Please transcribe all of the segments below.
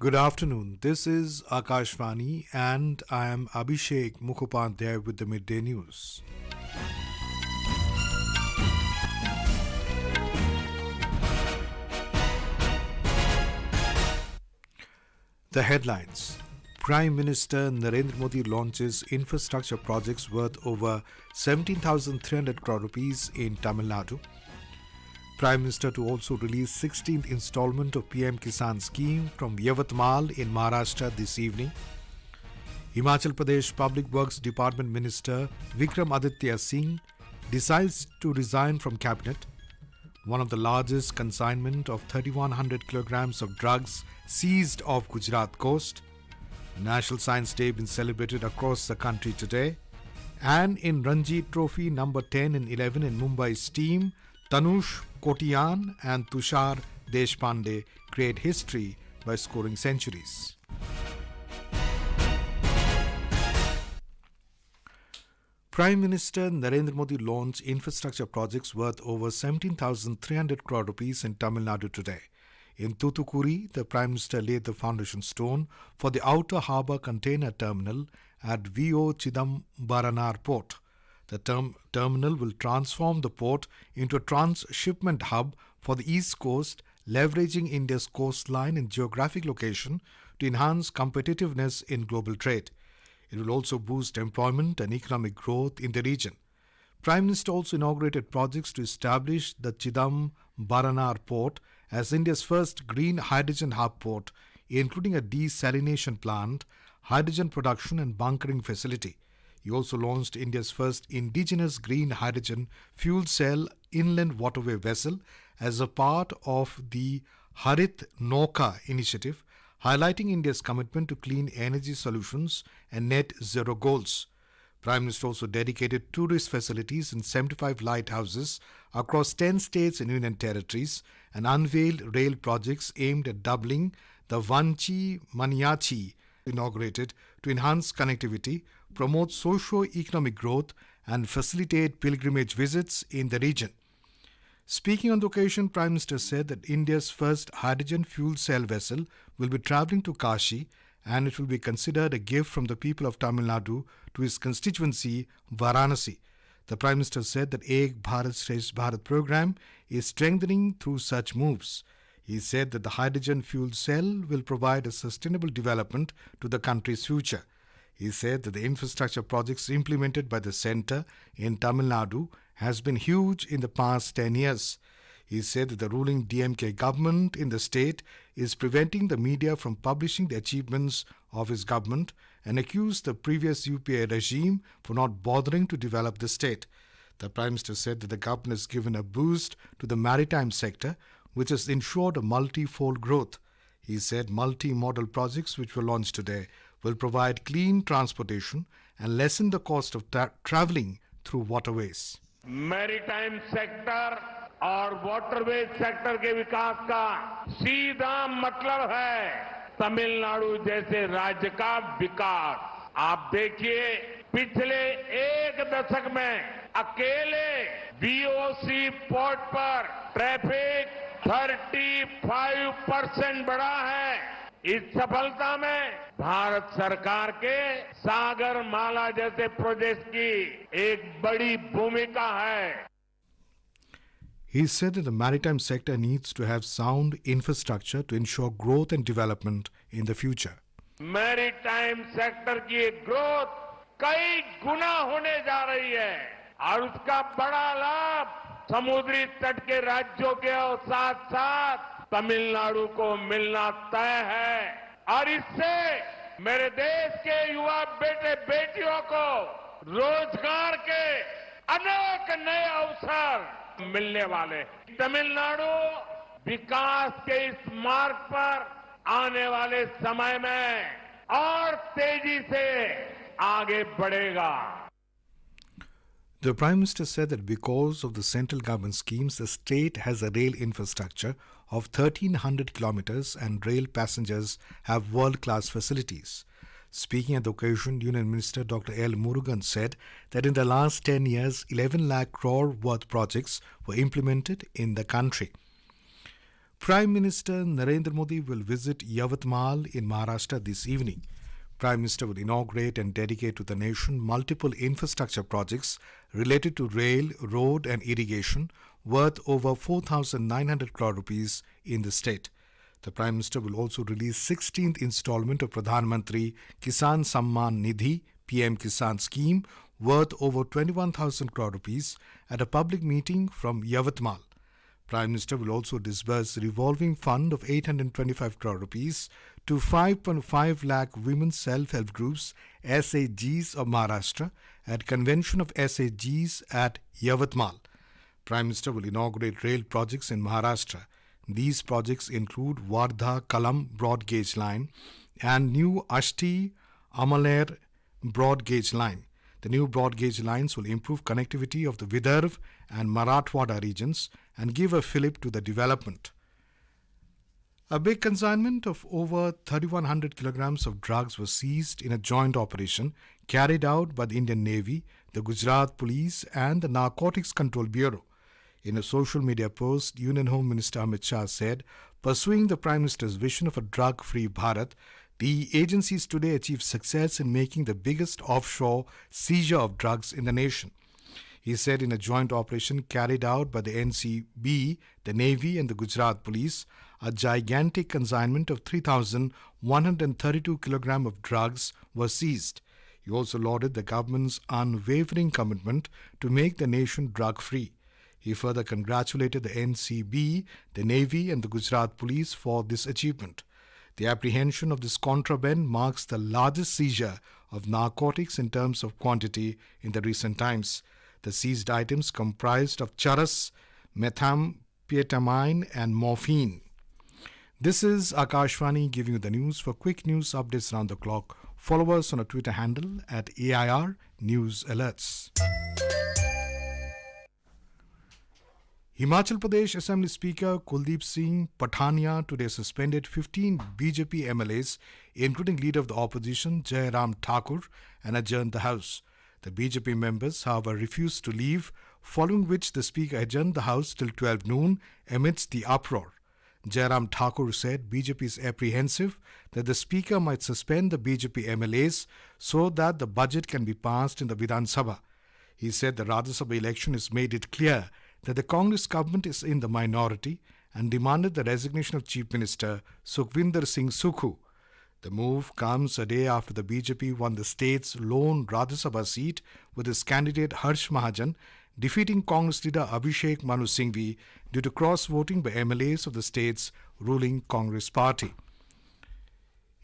Good afternoon. This is Akashvani and I am Abhishek Mukhopadhyay with the Midday News. The headlines. Prime Minister Narendra Modi launches infrastructure projects worth over 17,300 crore rupees in Tamil Nadu. Prime Minister to also release 16th installment of PM-Kisan scheme from Yavatmal in Maharashtra this evening. Himachal Pradesh Public Works Department Minister Vikramaditya Singh decides to resign from cabinet. One of the largest consignment of 3,100 kilograms of drugs seized off Gujarat Coast. National Science Day been celebrated across the country today. And in Ranji Trophy number 10 and 11 in Mumbai's team, Tanush, Kotian and Tushar Deshpande create history by scoring centuries. Prime Minister Narendra Modi launched infrastructure projects worth over 17,300 crore rupees in Tamil Nadu today. In Thoothukudi, the Prime Minister laid the foundation stone for the outer harbour container terminal at V.O. Chidambaranar port. The terminal will transform the port into a transshipment hub for the East Coast, leveraging India's coastline and geographic location to enhance competitiveness in global trade. It will also boost employment and economic growth in the region. Prime Minister also inaugurated projects to establish the Chidambaranar port as India's first green hydrogen hub port, including a desalination plant, hydrogen production and bunkering facility. He also launched India's first indigenous green hydrogen fuel cell inland waterway vessel as a part of the Harit Nauka initiative, highlighting India's commitment to clean energy solutions and net zero goals. Prime Minister also dedicated tourist facilities in 75 lighthouses across 10 states and union territories and unveiled rail projects aimed at doubling the Vanchi-Maniachi inaugurated to enhance connectivity, promote socio-economic growth and facilitate pilgrimage visits in the region. Speaking on the occasion, Prime Minister said that India's first hydrogen fuel cell vessel will be travelling to Kashi and it will be considered a gift from the people of Tamil Nadu to his constituency, Varanasi. The Prime Minister said that Ek Bharat Shresth Bharat program is strengthening through such moves. He said that the hydrogen fuel cell will provide a sustainable development to the country's future. He said that the infrastructure projects implemented by the centre in Tamil Nadu has been huge in the past 10 years. He said that the ruling DMK government in the state is preventing the media from publishing the achievements of his government and accused the previous UPA regime for not bothering to develop the state. The Prime Minister said that the government has given a boost to the maritime sector, which has ensured a multi-fold growth. He said multi-modal projects which were launched today will provide clean transportation and lessen the cost of travelling through waterways. Maritime sector और waterways sector के विकास का सीधा मतलब है तमिलनाडु जैसे राज्य का विकास। आप देखिए पिछले एक दशक में अकेले बीओसी पोर्ट पर ट्रैफिक 35% बढ़ा है। इस सफलता में भारत सरकार के सागर माला जैसे प्रोजेक्ट की एक बड़ी भूमिका है। He said that the maritime sector needs to have sound infrastructure to ensure growth and development in the future. Maritime sector की ग्रोथ कई गुना होने जा रही है और उसका बड़ा लाभ समुद्री तट के राज्यों के साथ साथ तमिलनाडु को मिलना तय है और इससे मेरे देश के युवा बेटे बेटियों को रोजगार के अनेक नए अवसर मिलने वाले। तमिलनाडु विकास के इस मार्ग पर आने वाले समय में और तेजी से आगे बढ़ेगा। The Prime Minister said that because of the central government schemes, the state has a rail infrastructure of 1,300 kilometers and rail passengers have world-class facilities. Speaking at the occasion, Union Minister Dr. L. Murugan said that in the last 10 years, 11 lakh crore worth projects were implemented in the country. Prime Minister Narendra Modi will visit Yavatmal in Maharashtra this evening. Prime Minister will inaugurate and dedicate to the nation multiple infrastructure projects related to rail, road and irrigation worth over 4,900 crore rupees in the state. The Prime Minister will also release 16th installment of Pradhan Mantri Kisan Samman Nidhi PM-Kisan scheme worth over 21,000 crore rupees at a public meeting from Yavatmal. Prime Minister will also disburse a revolving fund of 825 crore rupees to 5.5 lakh women self-help groups SHGs of Maharashtra at Convention of SHGs at Yavatmal. Prime Minister will inaugurate rail projects in Maharashtra. These projects include Wardha-Kalam broad gauge line and new Ashti-Amaleer broad gauge line. The new broad gauge lines will improve connectivity of the Vidarbha and Marathwada regions and give a fillip to the development. A big consignment of over 3,100 kilograms of drugs was seized in a joint operation carried out by the Indian Navy, the Gujarat Police and the Narcotics Control Bureau. In a social media post, Union Home Minister Amit Shah said, pursuing the Prime Minister's vision of a drug-free Bharat, the agencies today achieved success in making the biggest offshore seizure of drugs in the nation. He said in a joint operation carried out by the NCB, the Navy and the Gujarat Police, a gigantic consignment of 3,132 kilograms of drugs was seized. He also lauded the government's unwavering commitment to make the nation drug-free. He further congratulated the NCB, the Navy and the Gujarat Police for this achievement. The apprehension of this contraband marks the largest seizure of narcotics in terms of quantity in the recent times. The seized items comprised of charas, methamphetamine and morphine. This is Akashvani giving you the news. For quick news updates around the clock, follow us on our Twitter handle at AIR News Alerts. Himachal Pradesh Assembly Speaker Kuldeep Singh Pathania today suspended 15 BJP MLAs, including Leader of the Opposition Jairam Thakur, and adjourned the House. The BJP members, however, refused to leave, following which the Speaker adjourned the House till 12 noon amidst the uproar. Jairam Thakur said BJP is apprehensive that the Speaker might suspend the BJP MLAs so that the budget can be passed in the Vidhan Sabha. He said the Rajya Sabha election has made it clear that the Congress government is in the minority and demanded the resignation of Chief Minister Sukhvinder Singh Sukhu. The move comes a day after the BJP won the state's lone Rajya Sabha seat with its candidate Harsh Mahajan defeating Congress leader Abhishek Manu Singhvi due to cross-voting by MLAs of the state's ruling Congress party.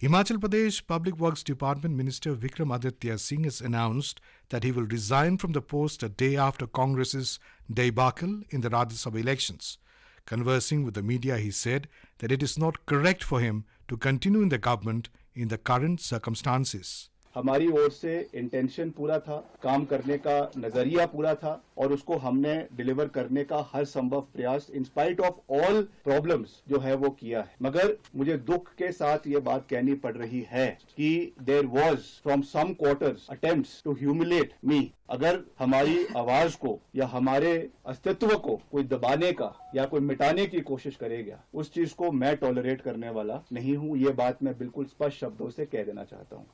Himachal Pradesh Public Works Department Minister Vikramaditya Singh has announced that he will resign from the post a day after Congress's debacle in the Rajya Sabha elections. Conversing with the media, he said that it is not correct for him to continue in the government in the current circumstances. हमारी ओर से intention पूरा था, काम करने का नजरिया पूरा था और उसको हमने डिलीवर करने का हर संभव प्रयास in spite of all problems जो है वो किया है। मगर मुझे दुख के साथ ये बात कहनी पड़ रही है कि there was from some quarters attempts to humiliate me. अगर हमारी आवाज को या हमारे अस्तित्व को कोई दबाने का या कोई मिटाने की कोशिश करेगा, उस चीज को मैं टॉलरेट करने वाला नहीं हूं। ये बात मैं बिल्कुल स्पष्ट शब्दों से कह देना चाहता हूं।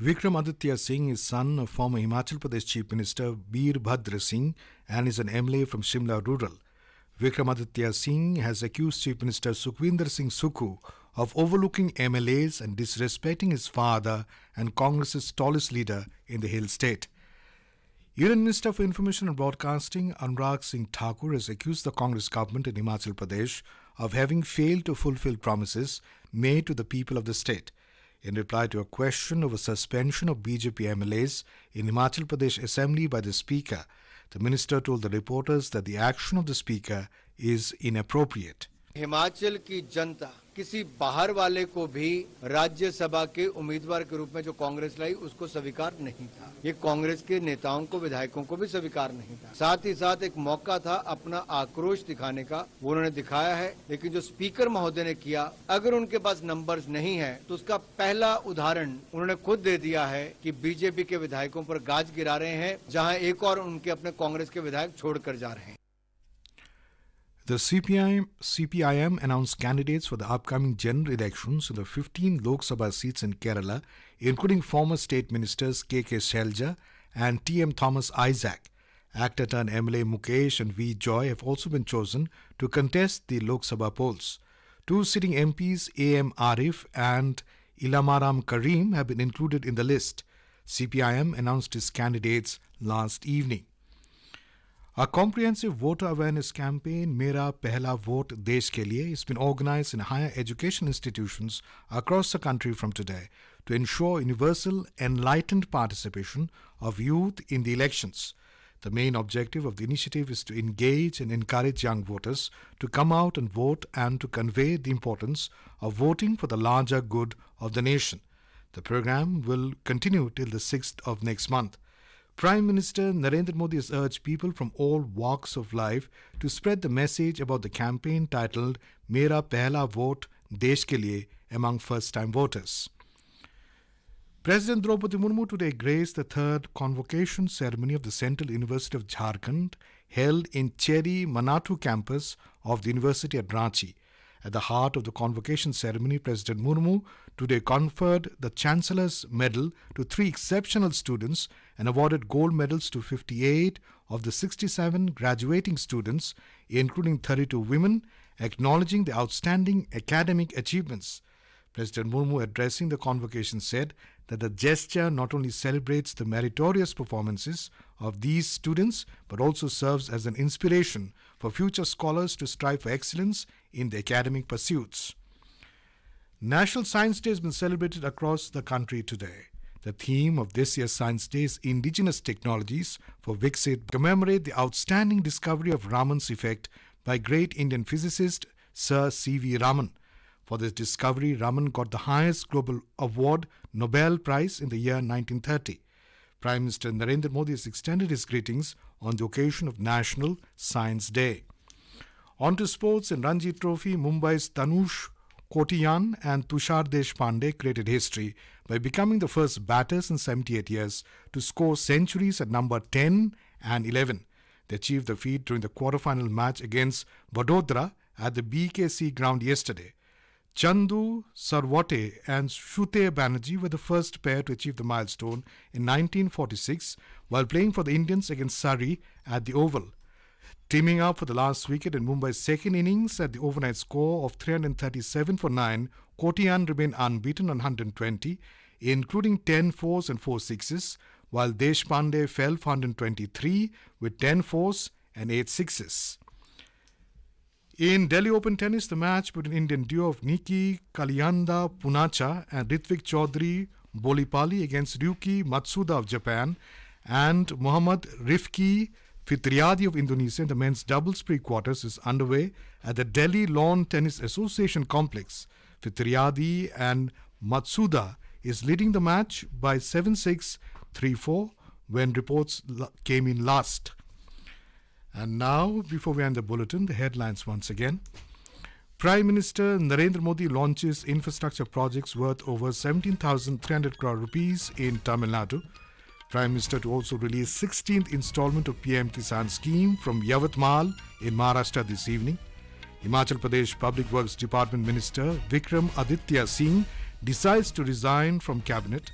Vikramaditya Singh is son of former Himachal Pradesh Chief Minister Veerbhadra Singh and is an MLA from Shimla Rural. Vikramaditya Singh has accused Chief Minister Sukhvinder Singh Sukhu of overlooking MLAs and disrespecting his father and Congress's tallest leader in the Hill State. Union Minister for Information and Broadcasting Anurag Singh Thakur has accused the Congress government in Himachal Pradesh of having failed to fulfill promises made to the people of the state. In reply to a question over suspension of BJP MLAs in Himachal Pradesh Assembly by the Speaker, the minister told the reporters that the action of the Speaker is inappropriate. Himachal की जनता किसी बाहर वाले को भी राज्यसभा के उम्मीदवार के रूप में जो कांग्रेस लाई उसको स्वीकार नहीं था। ये कांग्रेस के नेताओं को, विधायकों को भी स्वीकार नहीं था। साथ ही साथ एक मौका था अपना आक्रोश दिखाने का, वो उन्होंने दिखाया है। लेकिन जो स्पीकर महोदय ने किया, अगर उनके पास नंबर्स नहीं है तो उसका पहला उदाहरण उन्होंने खुद दे दिया है कि बीजेपी के विधायकों पर गाज गिरा रहे हैं, जहाँ एक और उनके अपने कांग्रेस के विधायक छोड़कर जा रहे हैं। The CPIM announced candidates for the upcoming general elections in the 15 Lok Sabha seats in Kerala, including former state ministers K.K. Shelja and T.M. Thomas Isaac. Actor-turned-MLA Mukesh and V. Joy have also been chosen to contest the Lok Sabha polls. Two sitting MPs, A.M. Arif and Ilamaram Karim, have been included in the list. CPIM announced its candidates last evening. A comprehensive voter awareness campaign, Mera Pehla Vote Desh Ke Liye, has been organized in higher education institutions across the country from today to ensure universal, enlightened participation of youth in the elections. The main objective of the initiative is to engage and encourage young voters to come out and vote and to convey the importance of voting for the larger good of the nation. The program will continue till the 6th of next month. Prime Minister Narendra Modi has urged people from all walks of life to spread the message about the campaign titled Mera Pehla Vote Desh Ke Liye among first-time voters. President Draupadi Murmu today graced the third convocation ceremony of the Central University of Jharkhand held in Cheri Manatu campus of the University at Ranchi. At the heart of the convocation ceremony, President Murmu today conferred the Chancellor's Medal to 3 exceptional students and awarded gold medals to 58 of the 67 graduating students, including 32 women, acknowledging the outstanding academic achievements. President Murmu, addressing the convocation, said that the gesture not only celebrates the meritorious performances of these students but also serves as an inspiration for future scholars to strive for excellence in their academic pursuits. National Science Day has been celebrated across the country today. The theme of this year's Science Day is Indigenous Technologies for Viksit, to commemorate the outstanding discovery of Raman's effect by great Indian physicist Sir C.V. Raman. For this discovery, Raman got the highest global award, Nobel Prize, in the year 1930. Prime Minister Narendra Modi has extended his greetings on the occasion of National Science Day. On to sports. In Ranji Trophy, Mumbai's Tanush, Kotian and Tushar Deshpande created history by becoming the first batters in 78 years to score centuries at number 10 and 11. They achieved the feat during the quarter-final match against Vadodara at the BKC ground yesterday. Chandu Sarwate and Shute Banerjee were the first pair to achieve the milestone in 1946 while playing for the Indians against Surrey at the Oval. Teaming up for the last wicket in Mumbai's second innings at the overnight score of 337 for 9, Kotian remained unbeaten on 120, including 10 fours and 4 sixes, while Deshpande fell for 123 with 10 fours and 8 sixes. In Delhi Open Tennis, the match between Indian duo of Nikki Kalyanda Punacha and Ritvik Chaudhary Bolipali against Ryuki Matsuda of Japan and Muhammad Rifki Fitriadi of Indonesia in the men's doubles pre-quarters is underway at the Delhi Lawn Tennis Association complex. Fitriadi and Matsuda is leading the match by 7-6, 3-4 when reports came in last. And now, before we end the bulletin, the headlines once again. Prime Minister Narendra Modi launches infrastructure projects worth over 17,300 crore rupees in Tamil Nadu. Prime Minister to also release 16th installment of PM-Kisan scheme from Yavatmal in Maharashtra this evening. Himachal Pradesh Public Works Department Minister Vikramaditya Singh decides to resign from cabinet.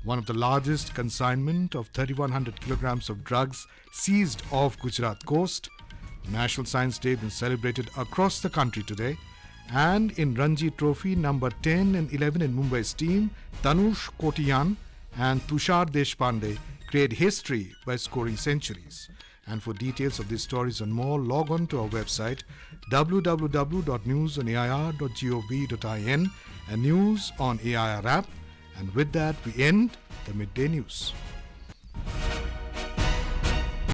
One of the largest consignment of 3,100 kilograms of drugs seized off Gujarat Coast. National Science Day been celebrated across the country today. And in Ranji Trophy, number 10 and 11 in Mumbai's team, Tanush, Kotian and Tushar Deshpande create history by scoring centuries. And for details of these stories and more, log on to our website www.newsonair.gov.in and News on AIR app. And with that, we end the Midday News.